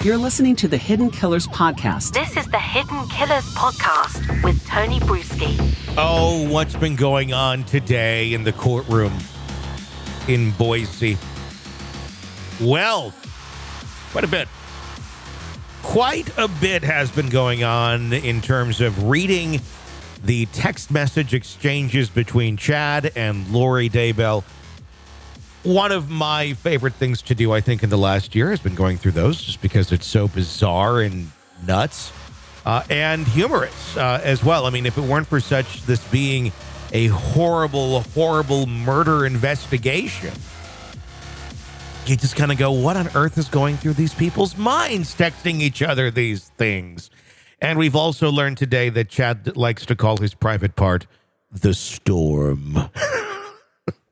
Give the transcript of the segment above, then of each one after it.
You're listening to the Hidden Killers Podcast. This is the Hidden Killers Podcast with Tony Brewski. Oh, what's been going on today in the courtroom in Boise? Well, quite a bit. Quite a bit has been going on in terms of reading the text message exchanges between Chad and Tylee Daybell. One of my favorite things to do, I think, in the last year has been going through those just because it's so bizarre and nuts and humorous as well. I mean, if it weren't for this being a horrible, horrible murder investigation, you just kind of go, what on earth is going through these people's minds texting each other these things? And we've also learned today that Chad likes to call his private part the storm.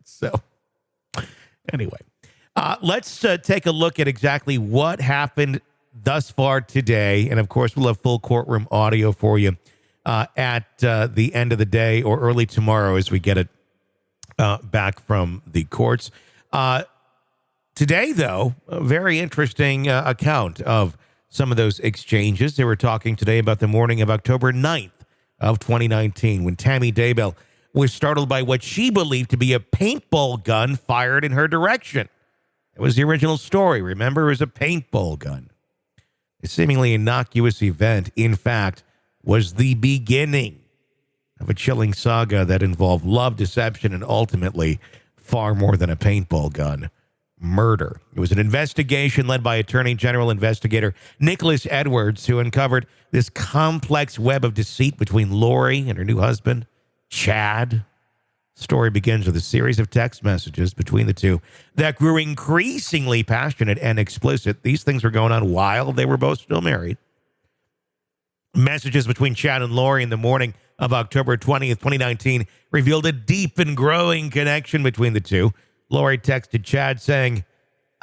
So anyway, let's take a look at exactly what happened thus far today. And of course, we'll have full courtroom audio for you at the end of the day or early tomorrow as we get it back from the courts. Today, though, a very interesting account of some of those exchanges. They were talking today about the morning of October 9th of 2019 when Tammy Daybell was startled by what she believed to be a paintball gun fired in her direction. It was the original story. Remember, it was a paintball gun. A seemingly innocuous event, in fact, was the beginning of a chilling saga that involved love, deception, and ultimately far more than a paintball gun. Murder. It was an investigation led by Attorney General Investigator Nicholas Edwards, who uncovered this complex web of deceit between Tylee and her new husband, Chad. The story begins with a series of text messages between the two that grew increasingly passionate and explicit. These things were going on while they were both still married. Messages between Chad and Tylee in the morning of October 20th, 2019 revealed a deep and growing connection between the two. Tylee texted Chad saying,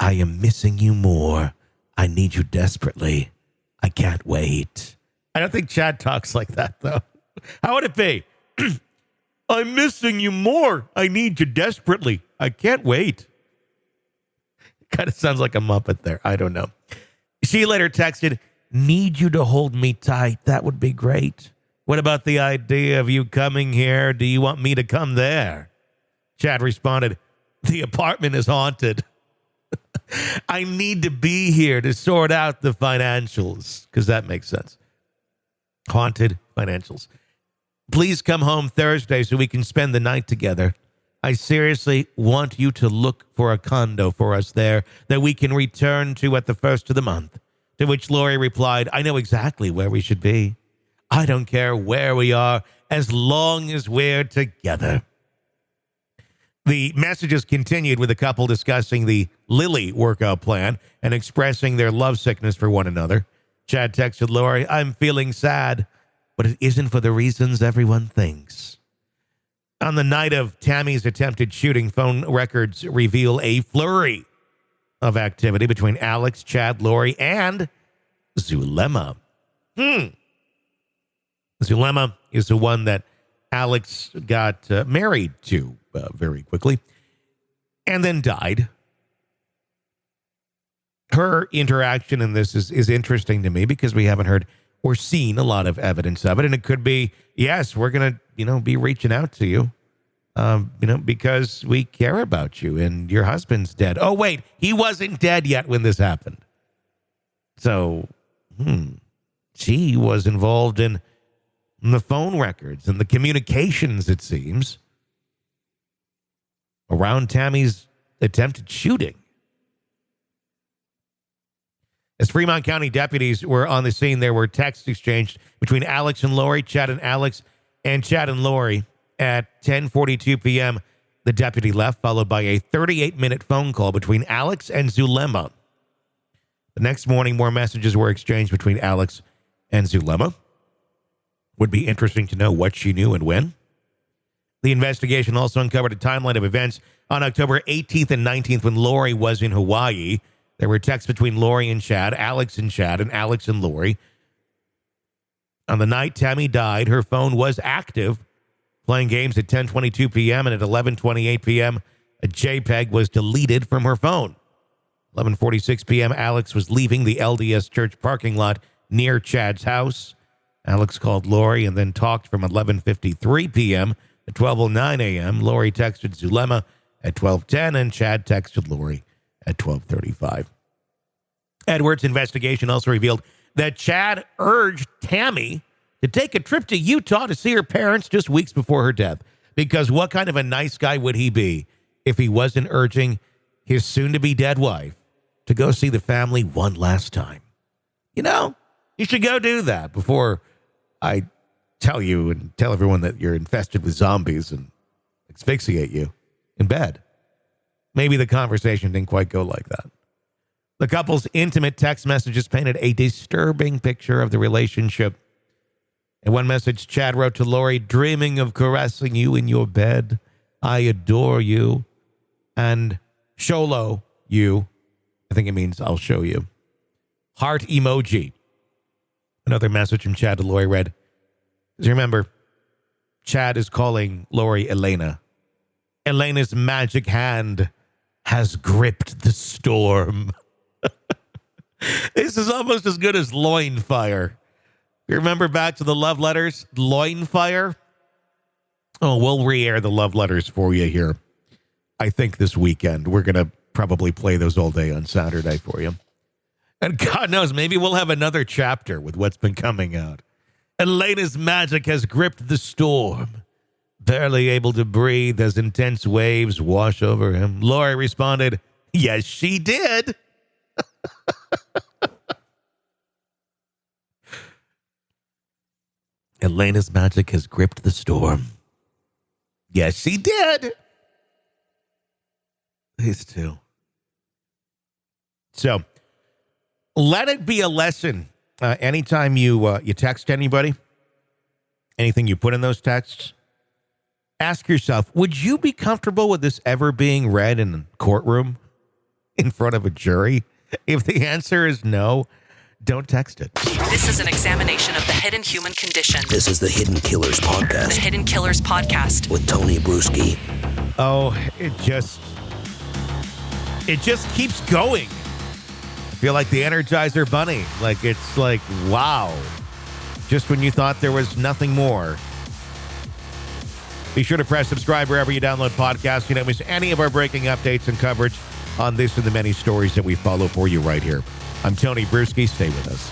"I am missing you more. I need you desperately. I can't wait." I don't think Chad talks like that, though. How would it be? "I'm missing you more. I need you desperately. I can't wait." Kind of sounds like a Muppet there. I don't know. She later texted, "Need you to hold me tight. That would be great. What about the idea of you coming here? Do you want me to come there?" Chad responded, "The apartment is haunted. I need to be here to sort out the financials," because that makes sense. Haunted financials. "Please come home Thursday so we can spend the night together. I seriously want you to look for a condo for us there that we can return to at the first of the month." To which Tylee replied, "I know exactly where we should be. I don't care where we are as long as we're together." The messages continued with the couple discussing the Lily workout plan and expressing their love sickness for one another. Chad texted Tylee, "I'm feeling sad, but it isn't for the reasons everyone thinks." On the night of Tammy's attempted shooting, phone records reveal a flurry of activity between Alex, Chad, Tylee, and Zulema. Zulema is the one that Alex got married to very quickly and then died. Her interaction in this is interesting to me because we haven't heard or seen a lot of evidence of it. And it could be, yes, we're going to, be reaching out to you, because we care about you and your husband's dead. Oh, wait, he wasn't dead yet when this happened. So, she was involved in the phone records and the communications, it seems, around Tammy's attempted shooting. As Fremont County deputies were on the scene, there were texts exchanged between Alex and Tylee, Chad and Alex, and Chad and Tylee. At 10:42 p.m., the deputy left, followed by a 38-minute phone call between Alex and Zulema. The next morning, more messages were exchanged between Alex and Zulema. Would be interesting to know what she knew and when. The investigation also uncovered a timeline of events on October 18th and 19th when Tylee was in Hawaii. There were texts between Tylee and Chad, Alex and Chad, and Alex and Tylee. On the night Tammy died, her phone was active, playing games at 10:22 p.m. and at 11:28 p.m., a JPEG was deleted from her phone. 11:46 p.m., Alex was leaving the LDS church parking lot near Chad's house. Alex called Lori and then talked from 11:53 p.m. to 12:09 a.m. Lori texted Zulema at 12:10, and Chad texted Lori at 12:35. Edwards' investigation also revealed that Chad urged Tammy to take a trip to Utah to see her parents just weeks before her death. Because what kind of a nice guy would he be if he wasn't urging his soon-to-be dead wife to go see the family one last time? You know, you should go do that before I tell you and tell everyone that you're infested with zombies and asphyxiate you in bed. Maybe the conversation didn't quite go like that. The couple's intimate text messages painted a disturbing picture of the relationship. In one message, Chad wrote to Lori, "Dreaming of caressing you in your bed. I adore you." And Sholo, you. I think it means I'll show you. Heart emoji. Another message from Chad to Lori read, as you remember, Chad is calling Lori Elena. Elena's magic hand has gripped the storm. This is almost as good as loin fire. You remember back to the love letters? Loin fire? Oh, we'll re-air the love letters for you here. I think this weekend. We're going to probably play those all day on Saturday for you. And God knows, maybe we'll have another chapter with what's been coming out. Elena's magic has gripped the storm. Barely able to breathe as intense waves wash over him. Lori responded, "Yes, she did." Elena's magic has gripped the storm. Yes, she did. These two. So, let it be a lesson. Anytime you text anybody, anything you put in those texts, ask yourself, would you be comfortable with this ever being read in a courtroom in front of a jury? If the answer is no, don't text it. This is an examination of the hidden human condition. This is the Hidden Killers Podcast. The Hidden Killers Podcast. With Tony Bruschi. Oh, it just keeps going. I feel like the Energizer Bunny. Like, it's like, wow. Just when you thought there was nothing more. Be sure to press subscribe wherever you download podcasts. You don't miss any of our breaking updates and coverage on this and the many stories that we follow for you right here. I'm Tony Bruschi. Stay with us.